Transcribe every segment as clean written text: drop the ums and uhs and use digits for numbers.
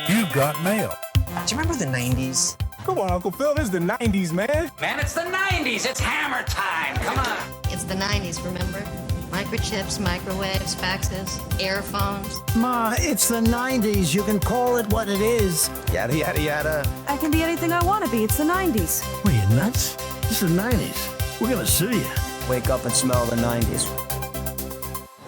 You've got mail. Do you remember the 90s? Come on, Uncle Phil, this is the 90s, man. Man, it's the 90s. It's hammer time. Come on. It's the 90s, remember? Microchips, microwaves, faxes, airphones. Ma, it's the 90s. You can call it what it is. Yada, yada, yada. I can be anything I want to be. It's the 90s. What, are you nuts? This is the 90s. We're gonna sue you. Wake up and smell the 90s.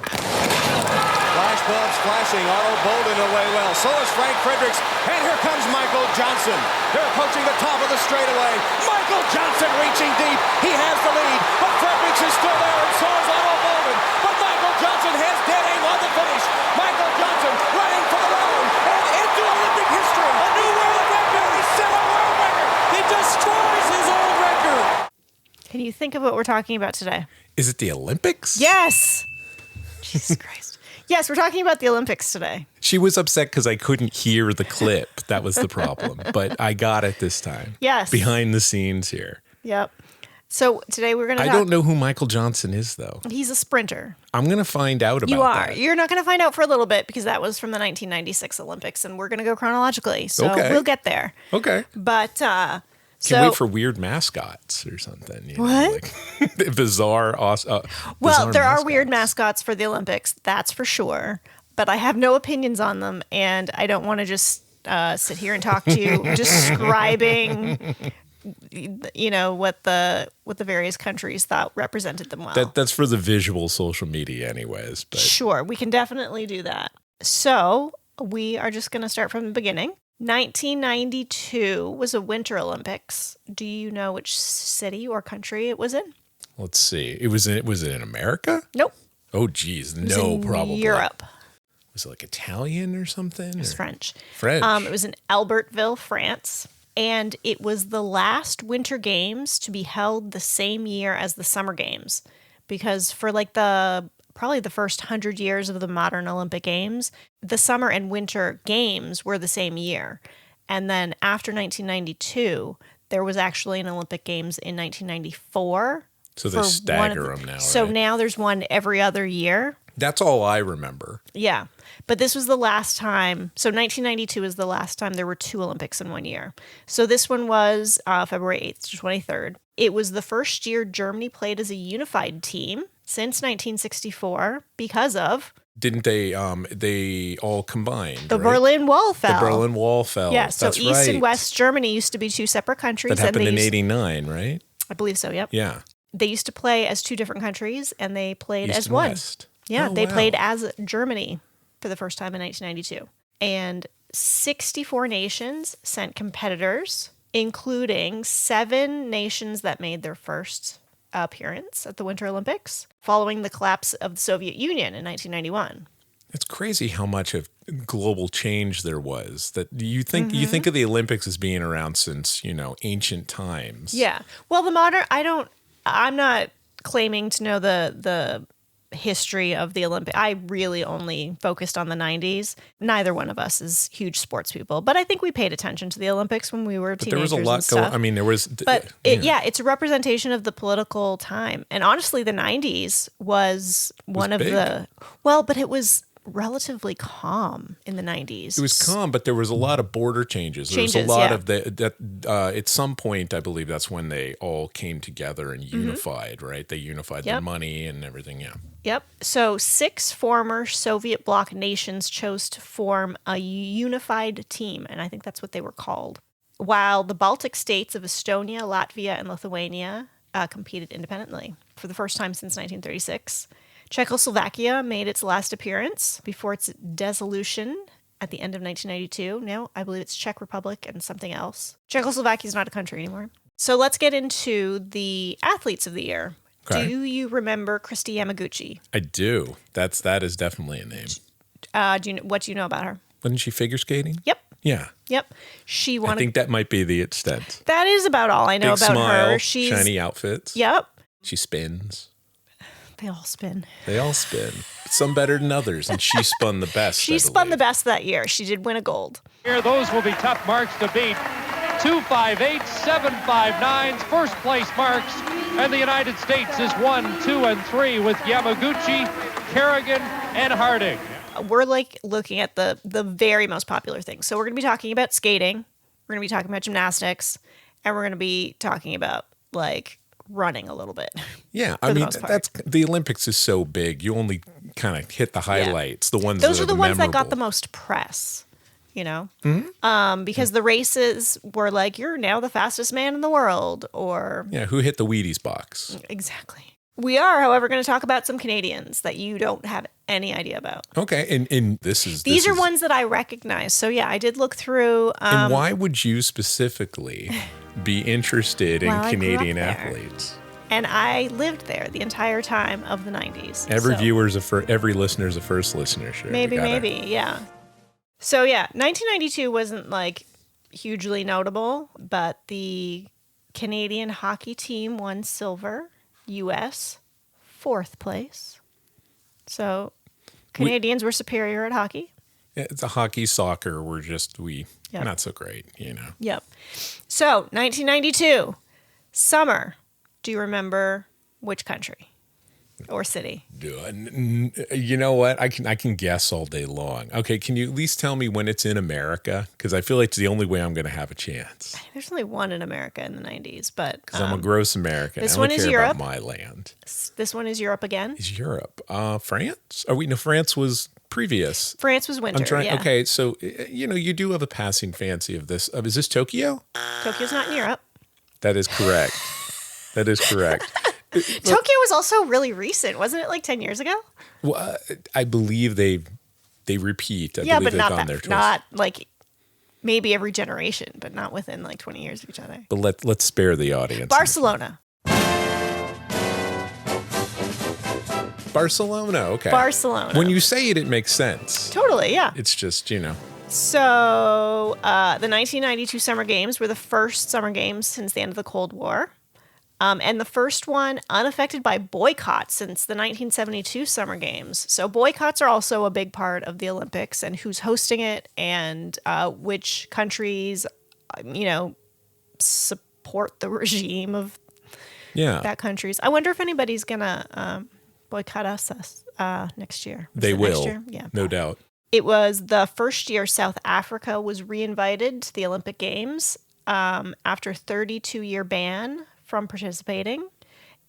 Flashbulbs flashing, Otto Bolden away well. So is Frank Fredericks, and here comes Michael Johnson. They're approaching the top of the straightaway. Michael Johnson reaching deep. He has the lead, but Fredericks is still there, and so is Otto Bolden. But Michael Johnson has dead aim on the finish. Michael Johnson running for the road and into Olympic history. A new world record. He set a world record. He destroys his old record. Can you think of what we're talking about today? Is it the Olympics? Yes. Jesus Christ. Yes, we're talking about the Olympics today. She was upset because I couldn't hear the clip. That was the problem. But I got it this time. Yes. Behind the scenes here. Yep. So today we're going to I don't know who Michael Johnson is, though. He's a sprinter. I'm going to find out about that. You are. You're not going to find out for a little bit because that was from the 1996 Olympics, and we're going to go chronologically. So we'll get there. Okay. But Can't wait for weird mascots or something. You know, what? Like bizarre, well, bizarre there mascots. are weird mascots for the Olympics, that's for sure. But I have no opinions on them, and I don't want to just sit here and talk to you describing, you know, what the various countries thought represented them well. That's for the visual social media, anyways. But Sure, we can definitely do that. So we are just going to start from the beginning. 1992 was a Winter Olympics. Do you know which city or country it was in? let's see. Was it in America? Nope. Oh, geez. It was No, in probably. Europe. Was it like Italian or something? It was French. French. It was in Albertville, France. And it was the last Winter Games to be held the same year as the Summer Games. Because for like probably the first 100 years of the modern Olympic Games, the Summer and Winter Games were the same year. And then after 1992, there was actually an Olympic Games in 1994. So they stagger them now, So right? now there's one every other year. That's all I remember. Yeah. But this was the last time. So 1992 is the last time there were two Olympics in one year. So this one was February 8th to 23rd. It was the first year Germany played as a unified team since 1964 because of... Didn't they all combined, The right? Berlin Wall fell. The Berlin Wall fell. Yeah, so That's East right. and West Germany used to be two separate countries. That happened and in 89, right? I believe so, yep. Yeah. They used to play as two different countries, and they played East as and one. West. Yeah, Oh, they wow. played as Germany for the first time in 1992. And 64 nations sent competitors, including 7 nations that made their first appearance at the Winter Olympics, following the collapse of the Soviet Union in 1991. It's crazy how much of global change there was. That you think Mm-hmm. you think of the Olympics as being around since, ancient times. Yeah. Well, I'm not claiming to know the history of the Olympics. I really only focused on the 90s. Neither one of us is huge sports people, but I think we paid attention to the Olympics when we were But teenagers. there was a lot going. I mean, there was. But it's a representation of the political time. And honestly, the 90s was one of big. but it was relatively calm in the 90s. It was calm, but there was a lot of border changes. There was a lot of at some point, I believe that's when they all came together and unified, right? They unified their money and everything, yeah. Yep. So 6 former Soviet bloc nations chose to form a unified team, and I think that's what they were called. While the Baltic states of Estonia, Latvia, and Lithuania competed independently for the first time since 1936. Czechoslovakia made its last appearance before its dissolution at the end of 1992. Now, I believe it's Czech Republic and something else. Czechoslovakia is not a country anymore. So let's get into the athletes of the year. Okay. Do you remember Christy Yamaguchi? I do. That is definitely a name. What do you know about her? Wasn't she figure skating? Yep. Yeah. Yep. She won. I think that might be the extent. That is about all I know Big about smile, her. She's shiny outfits. Yep. She spins. They all spin. They all spin. Some better than others, and she spun the best. She spun the best that year. She did win a gold. Here, those will be tough marks to beat. 2.58, 7.59's first place marks, and the United States is 1, 2, and 3 with Yamaguchi, Kerrigan, and Harding. we're like looking at the very most popular things. So we're going to be talking about skating. We're going to be talking about gymnastics, and we're going to be talking about like running a little bit. Yeah, I mean that's the Olympics is so big. You only kind of hit the highlights, the ones those that are the ones memorable. that got the most press. You know, because the races were like, you're now the fastest man in the world, or who hit the Wheaties box? Exactly. We are, however, going to talk about some Canadians that you don't have any idea about. Okay, and these are ones that I recognize. So yeah, I did look through. And why would you specifically be interested in Canadian athletes? And I lived there the entire time of the 90s. Every listener's a first listener. Sure, maybe, yeah. So yeah, 1992 wasn't like hugely notable, but the Canadian hockey team won silver, U.S. 4th place. So Canadians were superior at hockey. It's a hockey, soccer. We're not so great, you know. Yep. So 1992, summer. Do you remember which country or city? You know what? I can guess all day long. Okay, can you at least tell me when it's in America? Because I feel like it's the only way I'm going to have a chance. There's only one in America in the 90s, but because I'm a gross American. This I one don't is care Europe. about my land. This one is Europe again. Is Europe? France? No, France was previous. France was winter. Yeah. Okay, so you do have a passing fancy of this. Is this Tokyo? Tokyo's not in Europe. That is correct. That is correct. Tokyo was also really recent, wasn't it? Like 10 years ago. Well, I believe they repeat. I believe but they've not gone that. there twice. Not like maybe every generation, but not within like 20 years of each other. But let's spare the audience. Barcelona. Barcelona. Okay. Barcelona. When you say it, it makes sense. Totally. Yeah. It's just So the 1992 Summer Games were the first Summer Games since the end of the Cold War. And the first one unaffected by boycotts since the 1972 Summer Games. So boycotts are also a big part of the Olympics and who's hosting it and which countries, support the regime of that countries. I wonder if anybody's going to boycott us next year. They will. Next year? Yeah, no doubt. It was the first year South Africa was reinvited to the Olympic Games after a 32-year ban from participating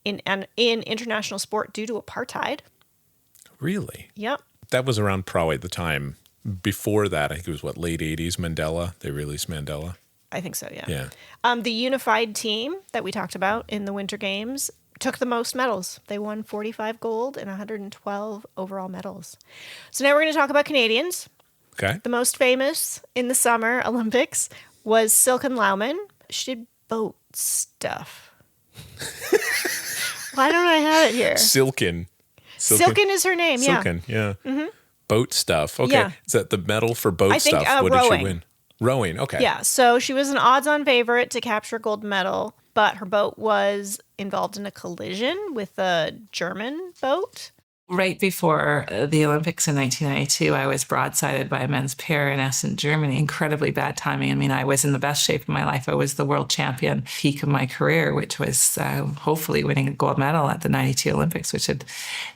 in international sport due to apartheid. Really? Yep. That was around probably the time before that. I think it was late 80s, Mandela. They released Mandela. I think so, yeah. Yeah. The unified team that we talked about in the Winter Games took the most medals. They won 45 gold and 112 overall medals. So now we're going to talk about Canadians. Okay. The most famous in the Summer Olympics was Silken Laumann. She did boat stuff. Why don't I have it here? Silken is her name, yeah. Silken, yeah. Mm-hmm. Boat stuff. Okay. Yeah. Is that the medal for boat I think, stuff? What rowing. did she win? Rowing, okay. Yeah, so she was an odds-on favorite to capture a gold medal, but her boat was involved in a collision with a German boat. Right before the Olympics in 1992, I was broadsided by a men's pair in Essen, Germany. Incredibly bad timing. I mean, I was in the best shape of my life. I was the world champion, peak of my career, which was hopefully winning a gold medal at the 92 Olympics, which had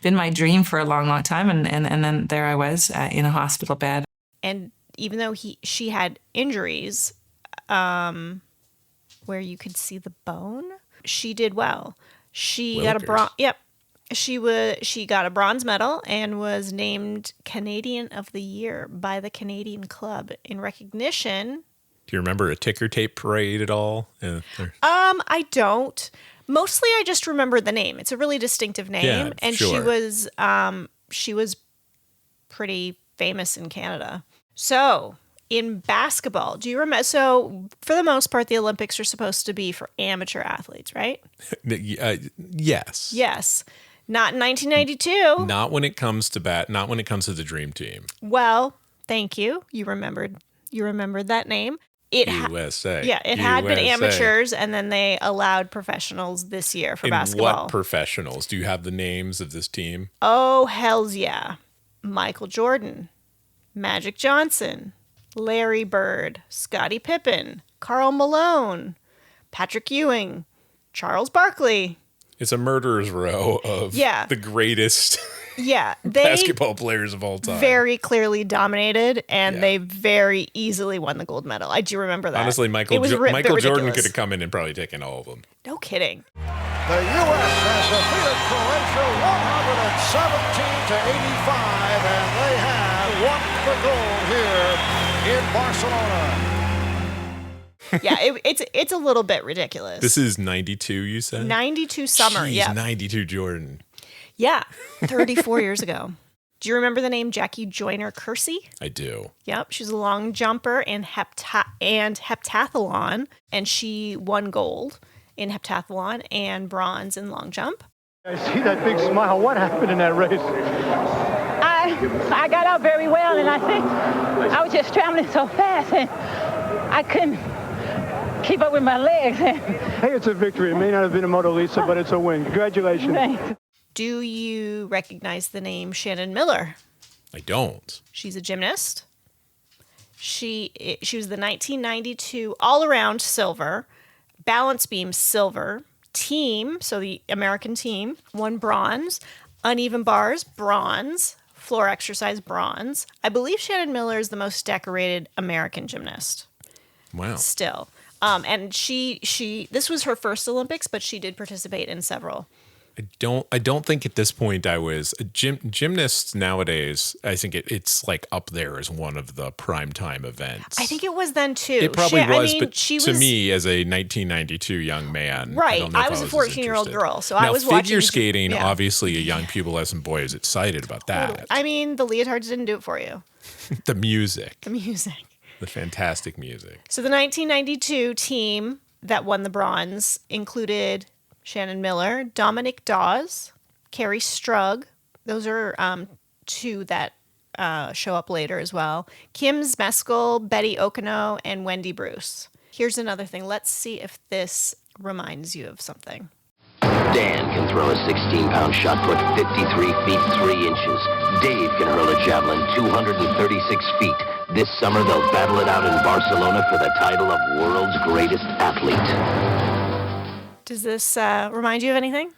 been my dream for a long, long time. And then there I was in a hospital bed. And even though she had injuries where you could see the bone, she did well. She got a bronze. Yep. She got a bronze medal and was named Canadian of the Year by the Canadian Club in recognition. Do you remember a ticker tape parade at all? I don't. Mostly I just remember the name. It's a really distinctive name. Yeah, and sure. she was pretty famous in Canada. So in basketball, do you remember? So for the most part, the Olympics are supposed to be for amateur athletes, right? Yes. Yes. Not in 1992. Not when it comes to not when it comes to the dream team. Well, thank you. You remembered that name. USA. It had been amateurs, and then they allowed professionals this year for basketball. What professionals? Do you have the names of this team? Oh, hells yeah. Michael Jordan, Magic Johnson, Larry Bird, Scottie Pippen, Karl Malone, Patrick Ewing, Charles Barkley. It's a murderer's row of the greatest Yeah, basketball players of all time. Very clearly dominated, and they very easily won the gold medal. I do remember that. Honestly, Michael Jordan could have come in and probably taken all of them. No kidding. The U.S. has defeated Croatia 117 to 85, and they have won the gold here in Barcelona. Yeah, it's a little bit ridiculous. This is 92, you said? 92 summer, yeah. 92 Jordan. Yeah, 34 years ago. Do you remember the name Jackie Joyner-Kersee? I do. Yep, she's a long jumper and heptathlon, and she won gold in heptathlon and bronze in long jump. I see that big smile. What happened in that race? I got out very well, and I think I was just traveling so fast, and I couldn't keep up with my legs. Hey, it's a victory. It may not have been a Mona Lisa, but it's a win. Congratulations. Thanks. Do you recognize the name Shannon Miller? I don't. She's a gymnast. She was the 1992 all-around silver, balance beam silver, team, so the American team, won bronze, uneven bars, bronze, floor exercise, bronze. I believe Shannon Miller is the most decorated American gymnast. Wow. Still. And she this was her first Olympics, but she did participate in several. I don't think at this point I was gymnasts nowadays. I think it's like up there as one of the primetime events. I think it was then too. It probably was, but to me as a 1992 young man, right? I was a 14-year-old girl, so now, I was watching figure skating. Yeah. Obviously, a young pubescent boy is excited about that. I mean, the leotards didn't do it for you. The music. The fantastic music. So the 1992 team that won the bronze included Shannon Miller, Dominic Dawes, Carrie Strug. Those are two that show up later as well. Kim Zmeskal, Betty Okino, and Wendy Bruce. Here's another thing. Let's see if this reminds you of something. Dan can throw a 16-pound shot put 53 feet 3 inches. Dave can hurl a javelin 236 feet. This summer, they'll battle it out in Barcelona for the title of world's greatest athlete. Does this remind you of anything?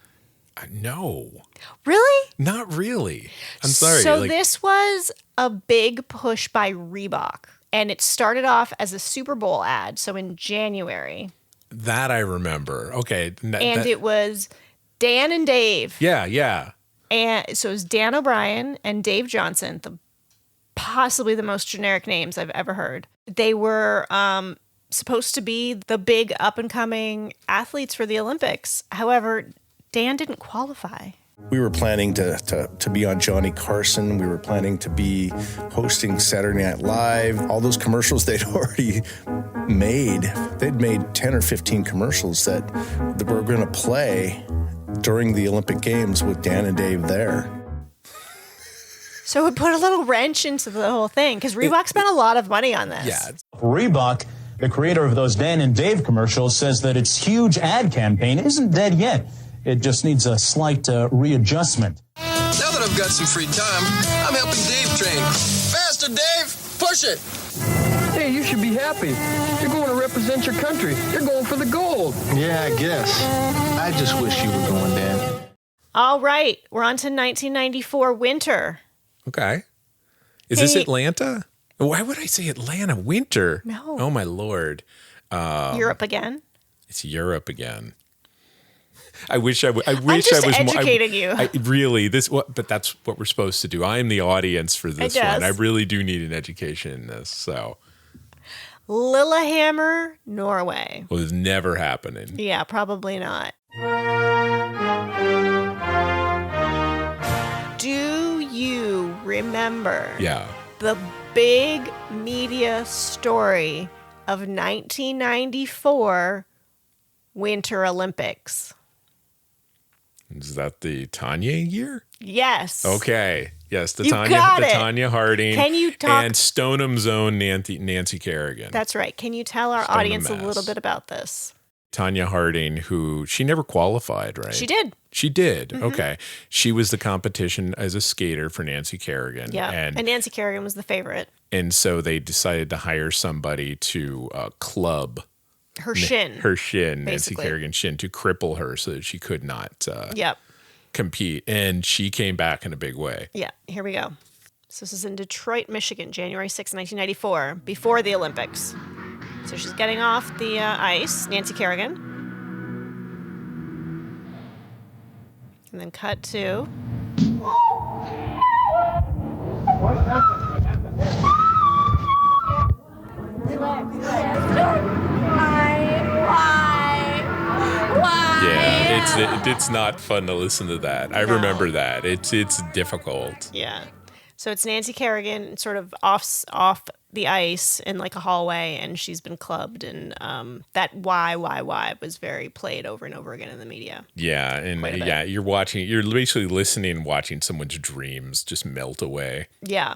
No. Really? Not really. I'm sorry. So this was a big push by Reebok, and it started off as a Super Bowl ad, so in January. That I remember. Okay. And it was Dan and Dave. Yeah. And so it was Dan O'Brien and Dave Johnson, possibly the most generic names I've ever heard. They were supposed to be the big up-and-coming athletes for the Olympics. However, Dan didn't qualify. We were planning to be on Johnny Carson. We were planning to be hosting Saturday Night Live. All those commercials they'd already made. They'd made 10 or 15 commercials that were going to play during the Olympic Games with Dan and Dave there. So it put a little wrench into the whole thing because Reebok spent a lot of money on this. Yeah. Reebok, the creator of those Dan and Dave commercials, says that its huge ad campaign isn't dead yet. It just needs a slight readjustment. Now that I've got some free time, I'm helping Dave train. Faster, Dave! Push it! Hey, you should be happy. You're going to represent your country. You're going for the gold. Yeah, I guess. I just wish you were going, Dan. All right. We're on to 1994 winter. Okay. Is this Atlanta? Why would I say Atlanta winter? No. Oh, my Lord. Europe again? It's Europe again. I wish I was educating you. But that's what we're supposed to do. I am the audience for this one. I really do need an education in this. So, Lillehammer, Norway. Was never happening. Yeah, probably not. Do you remember? Yeah. The big media story of 1994 Winter Olympics. Is that the Tanya year? Yes. Okay. Yes, the Tanya Harding. Can you talk? And Stoneham's own Nancy Kerrigan. That's right. Can you tell our audience a little bit about this? Tanya Harding, who she never qualified, right? She did. She did. Mm-hmm. Okay. She was the competition as a skater for Nancy Kerrigan. Yeah. And Nancy Kerrigan was the favorite. And so they decided to hire somebody to club her shin, Nancy Kerrigan's shin, to cripple her so that she could not. Yep. compete, and she came back in a big way. Yeah, here we go. So this is in Detroit, Michigan, January 6, 1994, before the Olympics. So she's getting off the ice, Nancy Kerrigan. And then cut to... Yeah, it's not fun to listen to that. I remember that. It's difficult. Yeah. So it's Nancy Kerrigan sort of off the ice in like a hallway, and she's been clubbed, and that why was very played over and over again in the media. Yeah, and yeah, you're basically listening and watching someone's dreams just melt away. Yeah.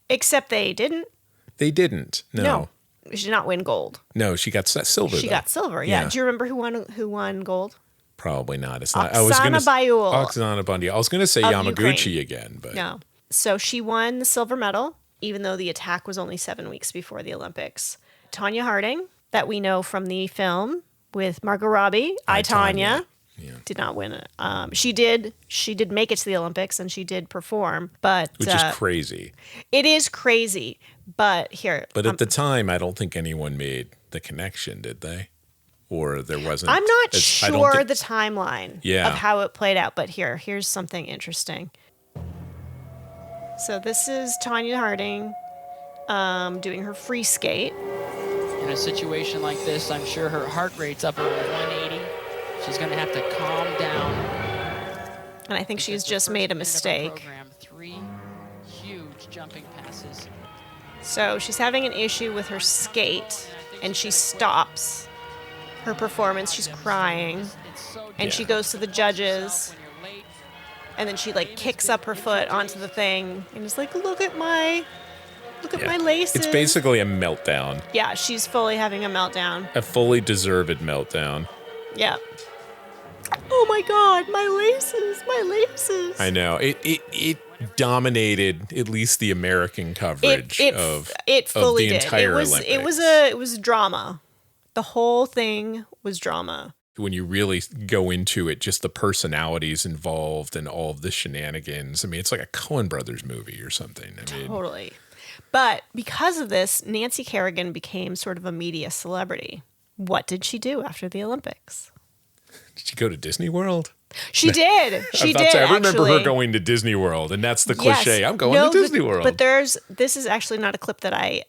Except they didn't. They didn't. No. She did not win gold. No, she got silver. She got silver. Yeah. Do you remember who won gold? Probably not. It's not. Oksana Bayul. Oksana Bayul. I was going to say Yamaguchi Ukraine. Again, but no. So she won the silver medal, even though the attack was only 7 weeks before the Olympics. Tonya Harding, that we know from the film with Margot Robbie, I, Tonya, did not win it. She did make it to the Olympics, and she did perform, but which is crazy. It is crazy, but here. But at the time, I don't think anyone made the connection, did they? Or there wasn't. I'm not sure the timeline of how it played out, but here's something interesting. So this is Tonya Harding doing her free skate. In a situation like this, I'm sure her heart rate's up over 180. She's going to have to calm down. And I think she's just made a mistake. 3 huge jumping passes. So she's having an issue with her skate, and she stops her performance. She's crying, and she goes to the judges, and then she like kicks up her foot onto the thing and is like, look at my laces. It's basically a meltdown. Yeah, she's fully having a meltdown. A fully deserved meltdown. Yeah. Oh my God, my laces. I know. It dominated at least the American coverage of the entire Olympics. It was drama. The whole thing was drama. When you really go into it, just the personalities involved and all of the shenanigans. I mean, it's like a Coen Brothers movie or something. Totally. But because of this, Nancy Kerrigan became sort of a media celebrity. What did she do after the Olympics? Did she go to Disney World? She did. I remember her going to Disney World, and that's the cliche. Yes. I'm going to Disney World. But this is actually not a clip that I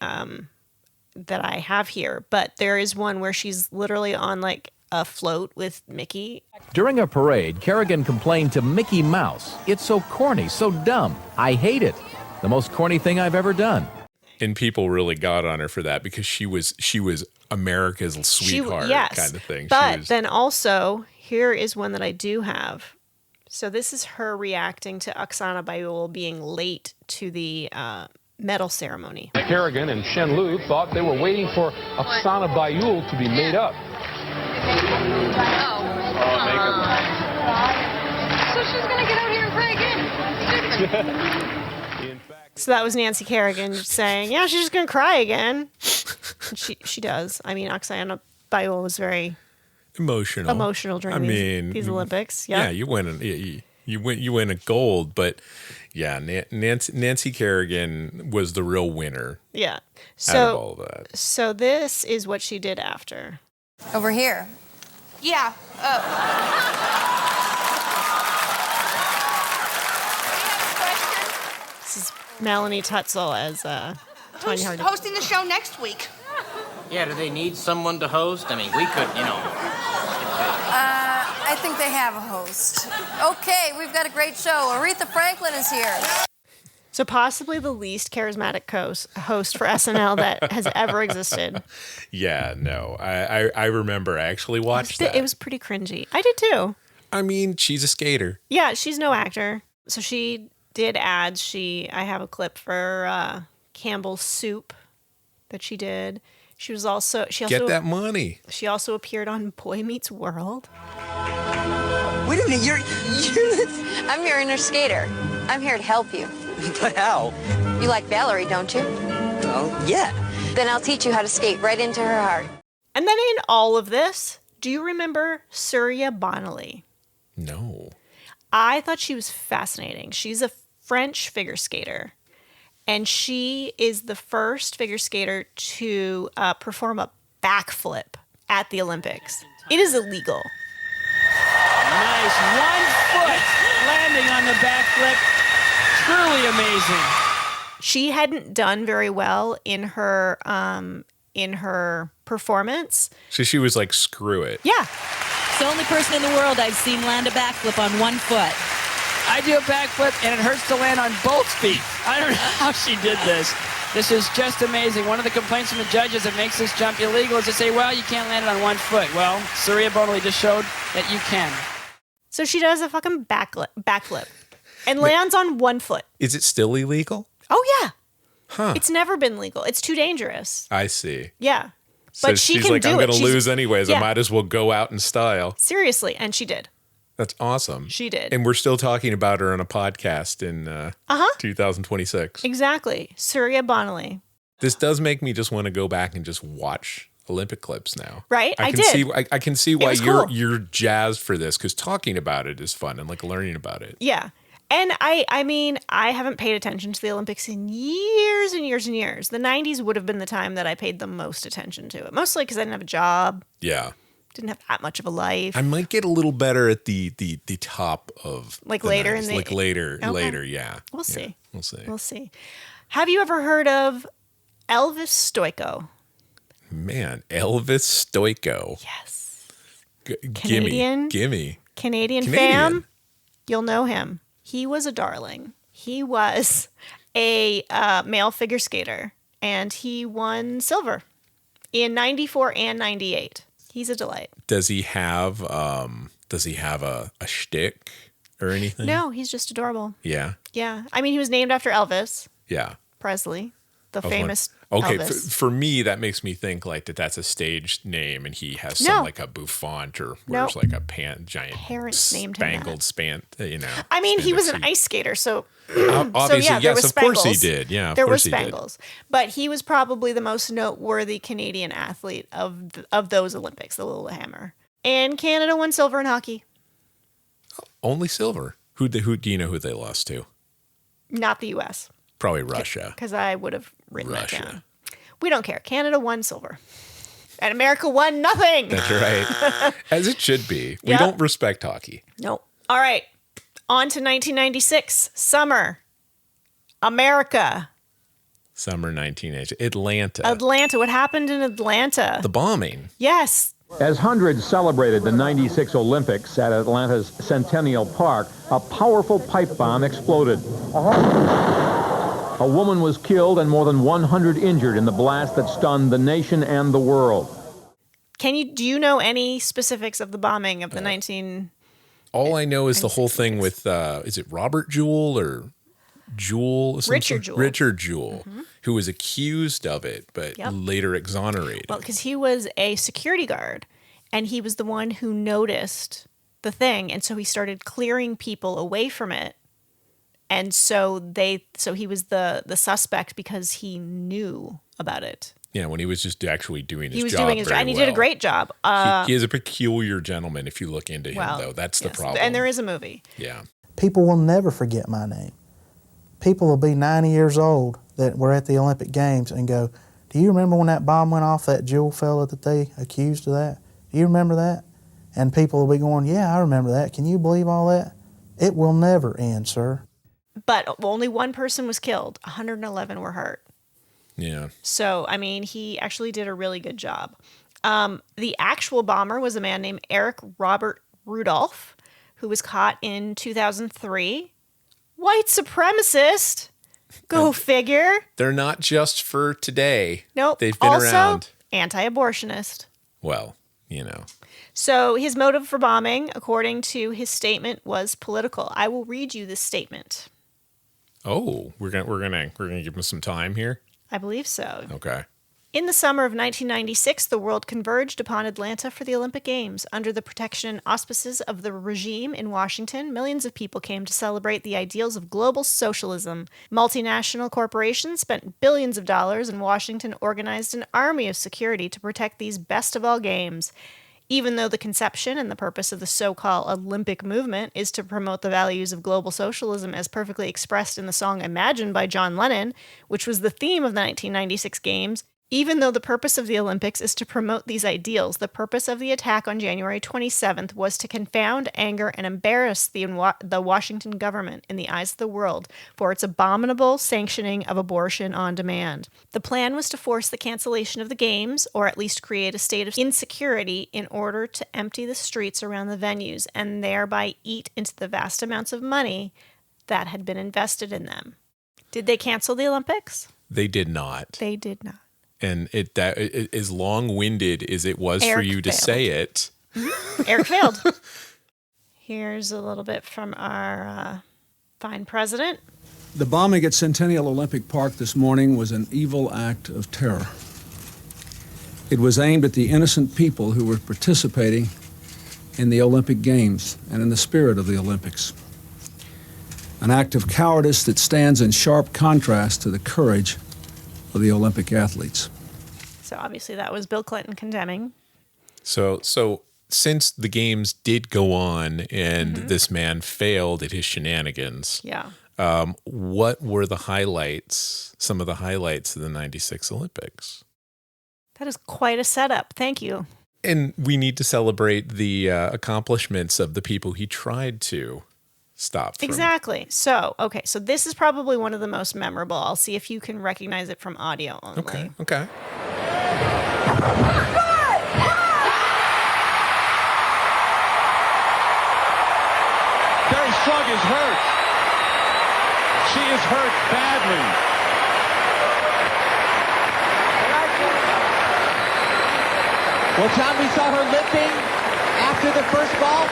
have here, but there is one where she's literally on like a float with Mickey. During a parade, Kerrigan complained to Mickey Mouse, "It's so corny, so dumb. I hate it. The most corny thing I've ever done." And people really got on her for that because she was America's sweetheart kind of thing. But then also, here is one that I do have. So this is her reacting to Oksana Bayul being late to the medal ceremony. Kerrigan and Shen Lu thought they were waiting for Oksana Bayul to be made up. So she's going to get out here and pray again. So that was Nancy Kerrigan saying, yeah, she's just going to cry again. She does. I mean, Oksana Bayul was very emotional during these Olympics. Yeah, you win a gold, but yeah, Nancy Kerrigan was the real winner. Yeah. Out of all that. So this is what she did after. Over here. Yeah. This is Melanie Tutzel as Tonya Harding. Hosting the show next week? Yeah, do they need someone to host? I mean, we could, I think they have a host. Okay, we've got a great show. Aretha Franklin is here. So possibly the least charismatic host for SNL that has ever existed. Yeah, no. I remember I actually watched that. It was pretty cringy. I did too. I mean, she's a skater. Yeah, she's no actor. So she did ads. I have a clip for Campbell's Soup that she did. She also get that money. She also appeared on Boy Meets World. Wait a minute, you're I'm your inner skater. I'm here to help you. But how? You like Valerie, don't you? Oh, yeah. Then I'll teach you how to skate right into her heart. And then in all of this, do you remember Surya Bonali? No. I thought she was fascinating. She's a French figure skater, and she is the first figure skater to perform a backflip at the Olympics. It is illegal. Nice. 1 foot landing on the backflip. Truly amazing. She hadn't done very well in her performance. So she was like, screw it. Yeah. It's the only person in the world I've seen land a backflip on 1 foot. I do a backflip, and it hurts to land on both feet. I don't know how she did this. This is just amazing. One of the complaints from the judges that makes this jump illegal is to say, well, you can't land it on 1 foot. Well, Surya Bonali just showed that you can. So she does a fucking backflip and lands on 1 foot. Is it still illegal? Oh, yeah. Huh. It's never been legal. It's too dangerous. I see. Yeah. So But she she's can like, do I'm it. going to lose anyways. Yeah. I might as well go out in style. Seriously. And she did. That's awesome. She did. And we're still talking about her on a podcast in 2026. Exactly. Surya Bonali. This does make me just want to go back and just watch Olympic clips now. Right? I can did. See, I can see why was cool. you're jazzed for this, because talking about it is fun and like learning about it. Yeah. And I mean, I haven't paid attention to the Olympics in years and years and years. The 90s would have been the time that I paid the most attention to it. Mostly because I didn't have a job. Yeah. Didn't have that much of a life. I might get a little better at the top of Like the later 90s. in the... Like later, Okay. yeah. We'll see. We'll see. We'll see. Have you ever heard of Elvis Stoico? Man, Elvis Stoico. Yes. Gimme. Canadian fam. You'll know him. He was a darling. He was a male figure skater, and he won silver in 94 and 98. He's a delight. Does he have a shtick or anything? No, he's just adorable. Yeah. Yeah. I mean, he was named after Elvis Yeah. Presley, the famous Okay, Elvis. for me, that makes me think like that's a staged name, and he has some like a bouffant or wears like a giant parents named him spangled span. I mean, he was an ice skater, so obviously, so yeah, there yes, was of course he spangles. did. Yeah, of there were course he did. spangles, but he was probably the most noteworthy Canadian athlete of those Olympics, the Lillehammer. And Canada won silver in hockey. Only silver. Who do you know who they lost to? Not the U.S. Probably Russia. Because I would have written that down. We don't care. Canada won silver. And America won nothing. That's right. As it should be. We Yep. don't respect hockey. Nope. All right. On to 1996. Summer. America. Summer 1980. Atlanta. Atlanta. What happened in Atlanta? The bombing. Yes. As hundreds celebrated the 96 Olympics at Atlanta's Centennial Park, a powerful pipe bomb exploded. A woman was killed and more than 100 injured in the blast that stunned the nation and the world. Do you know any specifics of the bombing of the 19... All I know is the whole thing with, is it Robert Jewell or Jewell? Richard Jewell. Richard Jewell, who was accused of it, but later exonerated. Well, because he was a security guard, and he was the one who noticed the thing, and so he started clearing people away from it. And so he was the suspect because he knew about it. Yeah, when he was just actually doing his job. He was doing his job, and he did a great job. He is a peculiar gentleman if you look into him, though. That's the problem. And there is a movie. Yeah. People will never forget my name. People will be 90 years old that were at the Olympic Games and go, do you remember when that bomb went off, that Jewel fella that they accused of that? Do you remember that? And people will be going, yeah, I remember that. Can you believe all that? It will never end, sir. But only one person was killed. 111 were hurt. Yeah. So, I mean, he actually did a really good job. The actual bomber was a man named Eric Robert Rudolph, who was caught in 2003. White supremacist. Go figure. They're not just for today. Nope. They've been around. Anti-abortionist. Well, you know. So his motive for bombing, according to his statement, was political. I will read you this statement. Oh, we're gonna give him some time here. I believe so. Okay. In the summer of 1996, the world converged upon Atlanta for the Olympic Games. Under the protection and auspices of the regime in Washington, millions of people came to celebrate the ideals of global socialism. Multinational corporations spent billions of dollars, and Washington organized an army of security to protect these best of all games. Even though the conception and the purpose of the so-called Olympic movement is to promote the values of global socialism as perfectly expressed in the song Imagine by John Lennon, which was the theme of the 1996 Games, even though the purpose of the Olympics is to promote these ideals, the purpose of the attack on January 27th was to confound, anger, and embarrass the Washington government in the eyes of the world for its abominable sanctioning of abortion on demand. The plan was to force the cancellation of the Games, or at least create a state of insecurity in order to empty the streets around the venues and thereby eat into the vast amounts of money that had been invested in them. Did they cancel the Olympics? They did not. They did not. And it as long-winded as it was for you to say it. Eric failed. Here's a little bit from our fine president. The bombing at Centennial Olympic Park this morning was an evil act of terror. It was aimed at the innocent people who were participating in the Olympic Games and in the spirit of the Olympics. An act of cowardice that stands in sharp contrast to the courage of the Olympic athletes. So obviously that was Bill Clinton condemning. So since the games did go on and this man failed at his shenanigans, what were the highlights, some of the highlights of the 96 Olympics? That is quite a setup. Thank you. And we need to celebrate the accomplishments of the people he tried to stop from. Exactly. So, okay. So this is probably one of the most memorable. I'll see if you can recognize it from audio only. Okay. Carrie Strug is hurt. She is hurt badly. Well, John, we saw her limping after the first ball.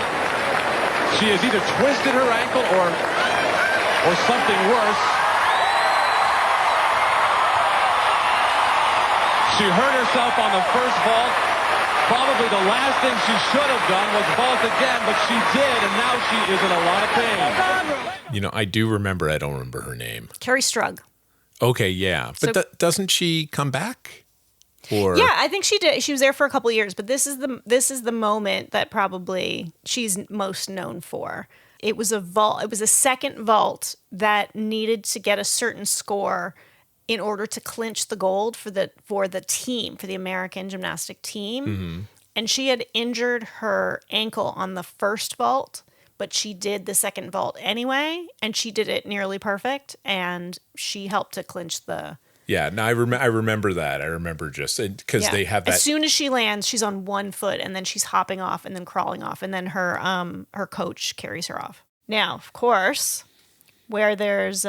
She has either twisted her ankle or something worse. She hurt herself on the first vault. Probably the last thing she should have done was vault again, but she did, and now she is in a lot of pain. You know, I do remember, I don't remember her name. Carrie Strug. Okay, yeah. But So- doesn't she come back? Or Yeah, I think she did. She was there for a couple of years, but this is the moment that probably she's most known for. It was a vault. It was a second vault that needed to get a certain score in order to clinch the gold for the team, for the American gymnastic team. And she had injured her ankle on the first vault, but she did the second vault anyway, and she did it nearly perfect, and she helped to clinch the. Yeah, no, I remember that. I remember just because they have that. As soon as she lands, she's on one foot, and then she's hopping off, and then crawling off, and then her coach carries her off. Now, of course, where there's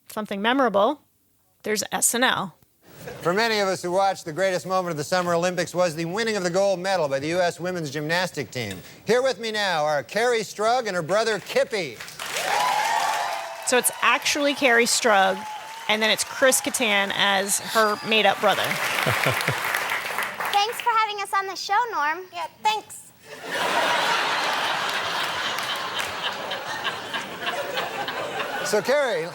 something memorable, there's SNL. For many of us who watched, the greatest moment of the Summer Olympics was the winning of the gold medal by the U.S. women's gymnastic team. Here with me now are Carrie Strug and her brother Kippy. So it's actually Carrie Strug, and then it's Chris Kattan as her made-up brother. Thanks for having us on the show, Norm. Yeah, thanks. So, Carrie,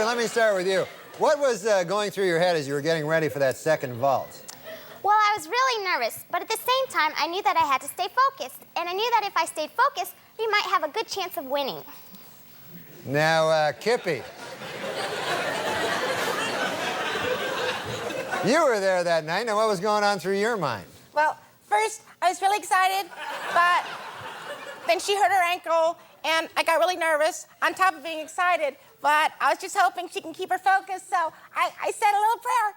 let me start with you. What was going through your head as you were getting ready for that second vault? Well, I was really nervous, but at the same time, I knew that I had to stay focused. And I knew that if I stayed focused, we might have a good chance of winning. Now, Kippy, you were there that night. Now, what was going on through your mind? Well, first, I was really excited, but then she hurt her ankle, and I got really nervous on top of being excited. But I was just hoping she can keep her focus, so I said a little prayer.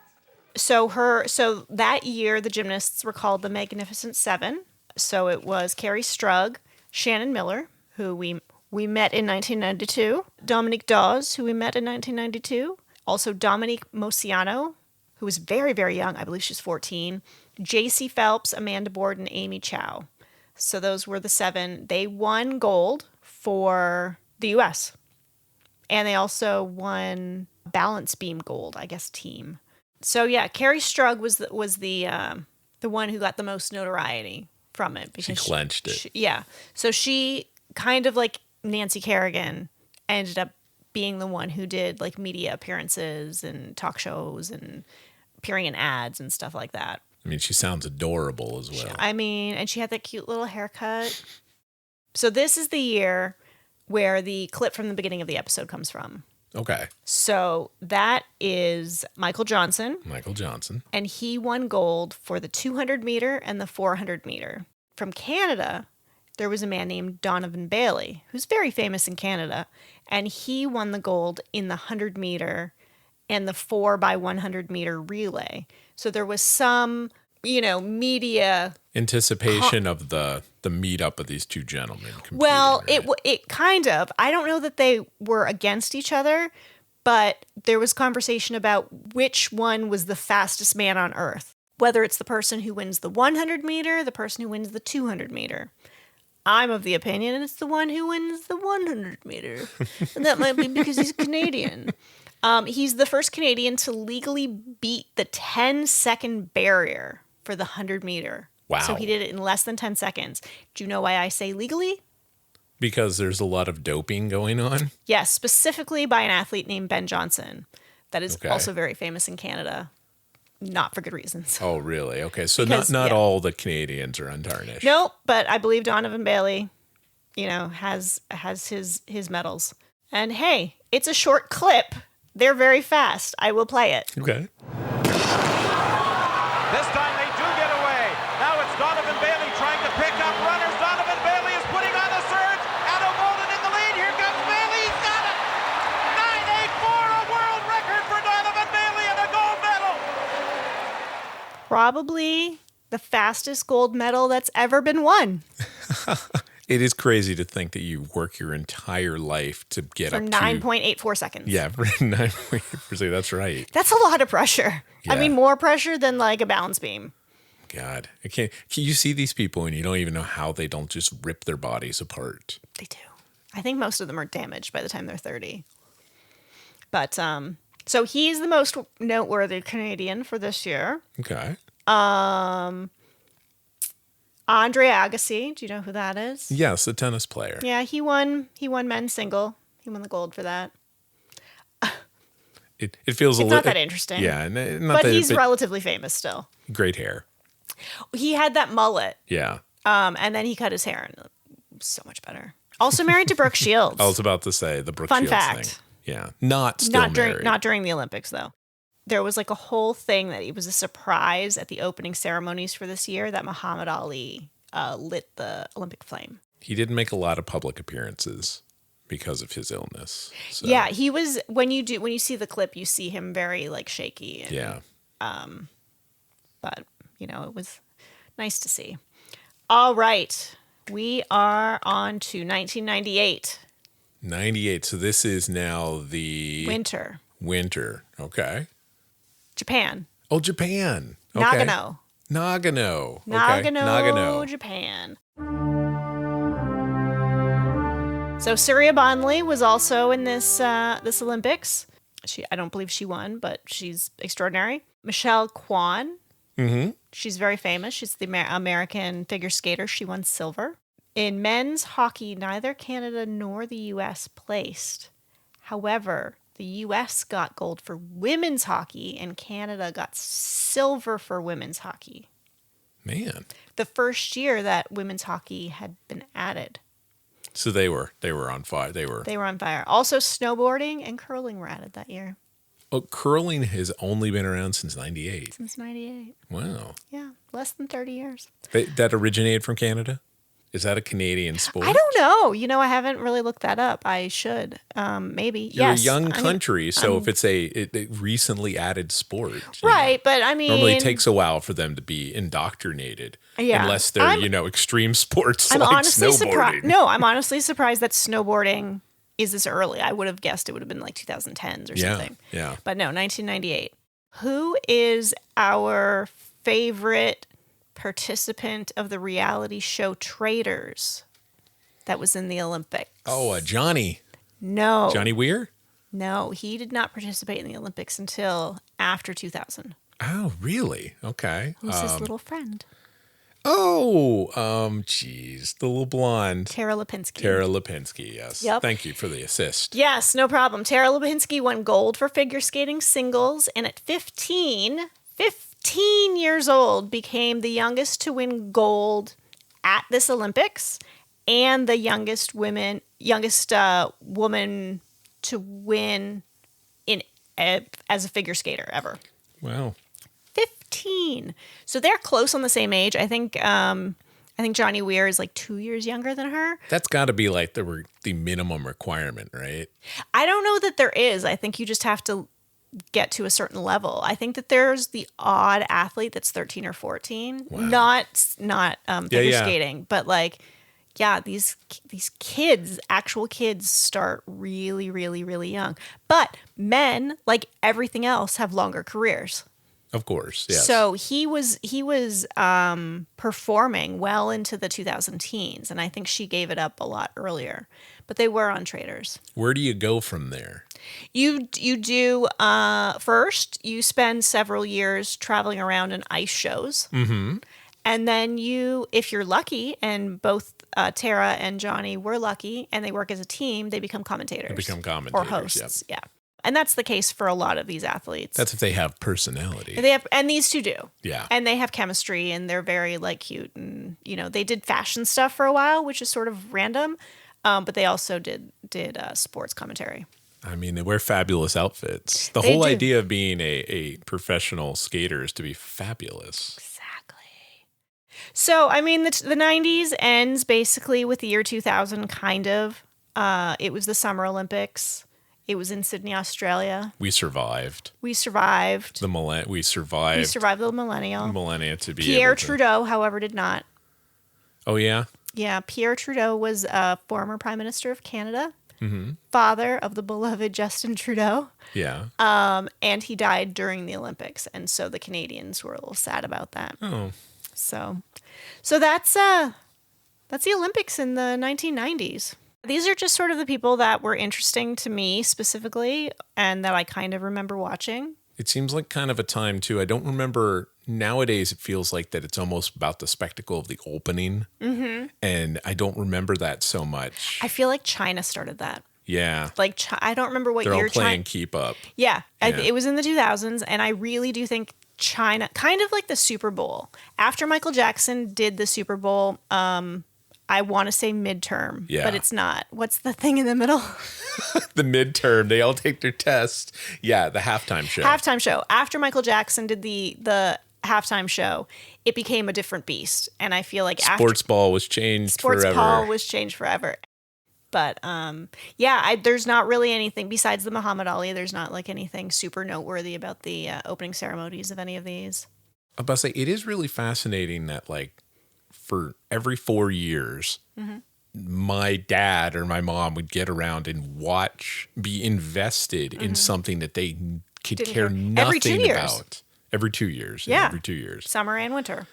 So that year, the gymnasts were called the Magnificent Seven. So it was Carrie Strug, Shannon Miller, who we met in 1992, Dominique Dawes, who we met in 1992, also Dominique Mosiano, who was very, very young. I believe she's 14, J.C. Phelps, Amanda Board, and Amy Chow. So those were the seven. They won gold for the U.S., and they also won balance beam gold, I guess, team. So yeah, Carrie Strug was the one who got the most notoriety from it because she clenched it. Yeah. So she kind of like Nancy Kerrigan ended up being the one who did like media appearances and talk shows and appearing in ads and stuff like that. I mean, she sounds adorable as well. I mean, and she had that cute little haircut. So this is the year where the clip from the beginning of the episode comes from. Okay. So that is Michael Johnson. Michael Johnson. And he won gold for the 200 meter and the 400 meter. From Canada, there was a man named Donovan Bailey, who's very famous in Canada. And he won the gold in the 100 meter and the 4x100 meter relay. So there was some, media anticipation of the meetup of these two gentlemen. Well, right? it kind of. I don't know that they were against each other, but there was conversation about which one was the fastest man on Earth. Whether it's the person who wins the 100 meter, the person who wins the 200 meter. I'm of the opinion it's the one who wins the 100 meter. And that might be because he's Canadian. He's the first Canadian to legally beat the 10-second barrier for the 100 meter. Wow. So he did it in less than 10 seconds. Do you know why I say legally? Because there's a lot of doping going on? Yes, specifically by an athlete named Ben Johnson. That is also very famous in Canada. Not for good reasons. Oh, really? Okay, so not all the Canadians are untarnished. Nope, but I believe Donovan Bailey, has his medals. And hey, it's a short clip. They're very fast. I will play it. Okay. This time they do get away. Now it's Donovan Bailey trying to pick up runners. Donovan Bailey is putting on a surge. Adam Bolden in the lead. Here comes Bailey. He's got it. 9.84, a world record for Donovan Bailey and a gold medal. Probably the fastest gold medal that's ever been won. It is crazy to think that you work your entire life to get up to 9.84 seconds. Yeah, for 9.84. That's right. That's a lot of pressure. Yeah. I mean, more pressure than like a balance beam. God, I can't. You see these people and you don't even know how they don't just rip their bodies apart. They do. I think most of them are damaged by the time they're 30. But so he's the most noteworthy Canadian for this year. Okay. Andre Agassi, do you know who that is? Yes, the tennis player. Yeah, he won men's single. He won the gold for that. It feels it's not that interesting. Yeah, but he's relatively famous still. Great hair. He had that mullet. Yeah. And then he cut his hair, and it was so much better. Also married to Brooke Shields. I was about to say the Brooke Fun Shields fact. thing. Yeah, not married. Not during the Olympics though. There was like a whole thing that it was a surprise at the opening ceremonies for this year that Muhammad Ali lit the Olympic flame. He didn't make a lot of public appearances because of his illness. So. Yeah, he was when you see the clip, you see him very like shaky. And, yeah. But it was nice to see. All right, we are on to 1998. 98. So this is now the winter. Okay. Japan. Oh, Japan. Okay. Nagano. Okay. Nagano, Japan. So Surya Bondley was also in this Olympics. I don't believe she won, but she's extraordinary. Michelle Kwan. Mm-hmm. She's very famous. She's the American figure skater. She won silver. In men's hockey, neither Canada nor the U.S. placed. However, the U.S. got gold for women's hockey, and Canada got silver for women's hockey. Man. The first year that women's hockey had been added. So they were on fire. They were on fire. Also, snowboarding and curling were added that year. Oh, curling has only been around since 98. Since 98. Wow. Yeah, less than 30 years. That originated from Canada? Is that a Canadian sport? I don't know. I haven't really looked that up. I should. Maybe. You're yes. a young country, so if it's a recently added sport. Right, but I mean... Normally it takes a while for them to be indoctrinated. Yeah. Unless they're, extreme sports like snowboarding. I'm honestly surprised that snowboarding is this early. I would have guessed it would have been like 2010s or something. Yeah. But no, 1998. Who is our favorite participant of the reality show Traitors that was in the Olympics? Oh, Johnny. No. Johnny Weir? No, he did not participate in the Olympics until after 2000. Oh, really? Okay. Who's his little friend? Oh, geez. The little blonde. Tara Lipinski. Tara Lipinski, yes. Yep. Thank you for the assist. Yes, no problem. Tara Lipinski won gold for figure skating singles, and at 15, 15 years old, became the youngest to win gold at this Olympics and the youngest woman to win as a figure skater ever. Wow. 15. So they're close on the same age. I think Johnny Weir is like 2 years younger than her. That's got to be like the minimum requirement, right? I don't know that there is. I think you just have to get to a certain level. I think that there's the odd athlete that's 13 or 14. Wow. Not figure skating, but like, yeah, these kids, actual kids, start really, really, really young. But men, like everything else, have longer careers. Of course, yes. So he was performing well into the 2000 teens, and I think she gave it up a lot earlier. But they were on traders. Where do you go from there? You do first. You spend several years traveling around in ice shows, and then if you're lucky, and both Tara and Johnny were lucky, and they work as a team, they become commentators. Or hosts. Yep. Yeah. And that's the case for a lot of these athletes. That's if they have personality. And these two do. Yeah. And they have chemistry, and they're very like cute, and they did fashion stuff for a while, which is sort of random, but they also did sports commentary. I mean, they wear fabulous outfits. The They whole do. idea of being a professional skater is to be fabulous. So, I mean, the 90s ends basically with the year 2000, kind of. It was the Summer Olympics. It was in Sydney, Australia. We survived. We survived. We survived. We survived the millennia to be Pierre able to... Trudeau, however, did not. Oh, yeah? Yeah, Pierre Trudeau was a former Prime Minister of Canada, Mm-hmm. father of the beloved Justin Trudeau. Yeah. And he died during the Olympics, and so the Canadians were a little sad about that. Oh. So that's the Olympics in the 1990s. These are just sort of the people that were interesting to me specifically, and that I kind of remember watching. It seems like kind of a time, too. I don't remember. Nowadays, it feels like that it's almost about the spectacle of the opening. Mm-hmm. And I don't remember that so much. I feel like China started that. Yeah. Like, I don't remember what They're year all playing China... keep up. Yeah. Yeah. It was in the 2000s, and I really do think China, kind of like the Super Bowl. After Michael Jackson did the Super Bowl, I want to say midterm, but it's not. What's the thing in the middle? The midterm. They all take their test. Yeah, the halftime show. Halftime show. After Michael Jackson did the halftime show, it became a different beast. And I feel like Sports ball was changed forever. Sports ball was changed forever. But there's not really anything besides the Muhammad Ali. There's not like anything super noteworthy about the opening ceremonies of any of these. I'm about to say, it is really fascinating that like for every 4 years, my dad or my mom would get around and be invested in something that they could care nothing about. Every 2 years. Yeah. Every 2 years. Summer and winter.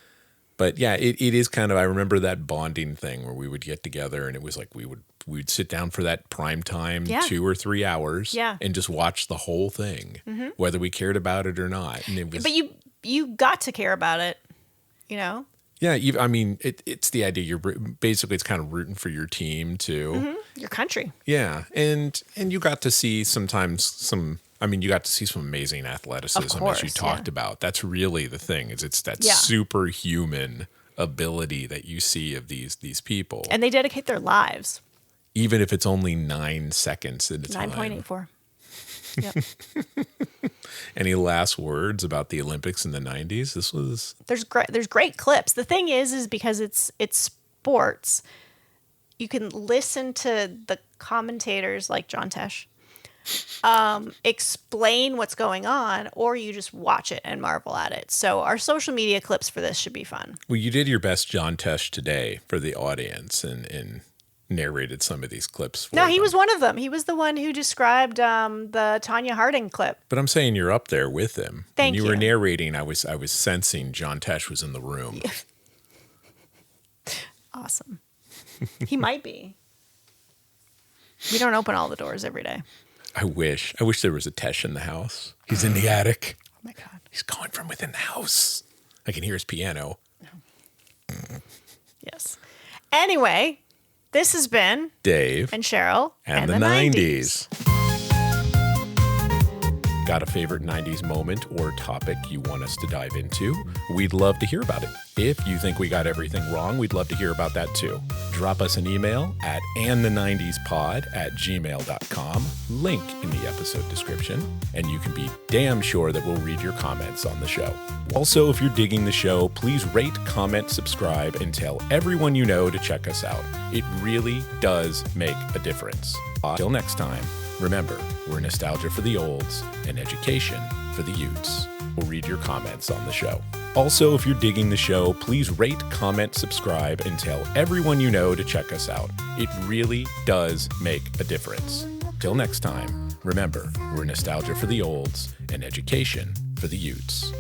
But yeah, it is kind of, I remember that bonding thing where we would get together and it was like we'd sit down for that prime time 2 or 3 hours and just watch the whole thing, whether we cared about it or not. And it was, but you got to care about it, you know? Yeah, I mean, it's the idea. Basically, it's kind of rooting for your team too. Your country. Yeah, and you got to see sometimes some. I mean, you got to see some amazing athleticism, as you talked about. That's really the thing. It's that superhuman ability that you see of these people, and they dedicate their lives, even if it's only 9 seconds at a time. 9.84. Yep. Any last words about the Olympics in the 90s? There's great clips. The thing is because it's sports, you can listen to the commentators like John Tesh explain what's going on, or you just watch it and marvel at it. So our social media clips for this should be fun. Well, you did your best John Tesh today for the audience and narrated some of these clips for he was one of them. He was the one who described the Tanya Harding clip. But I'm saying you're up there with him. Thank you. When you were narrating, I was sensing John Tesh was in the room. Awesome. He might be. We don't open all the doors every day. I wish there was a Tesh in the house. He's in the attic. Oh my God. He's calling from within the house. I can hear his piano. Yes. Anyway, this has been Dave and Cheryl and the 90s. got a favorite 90s moment or topic you want us to dive into? We'd love to hear about it. If you think we got everything wrong, we'd love to hear about that too. Drop us an email at andthe90spod@gmail.com, link in the episode description, and you can be damn sure that we'll read your comments on the show. Also, if you're digging the show, please rate, comment, subscribe, and tell everyone you know to check us out. It really does make a difference. Until next time, remember, we're nostalgia for the olds and education for the youths. We'll read your comments on the show. Also, if you're digging the show, please rate, comment, subscribe, and tell everyone you know to check us out. It really does make a difference. Till next time, remember, we're nostalgia for the olds and education for the youths.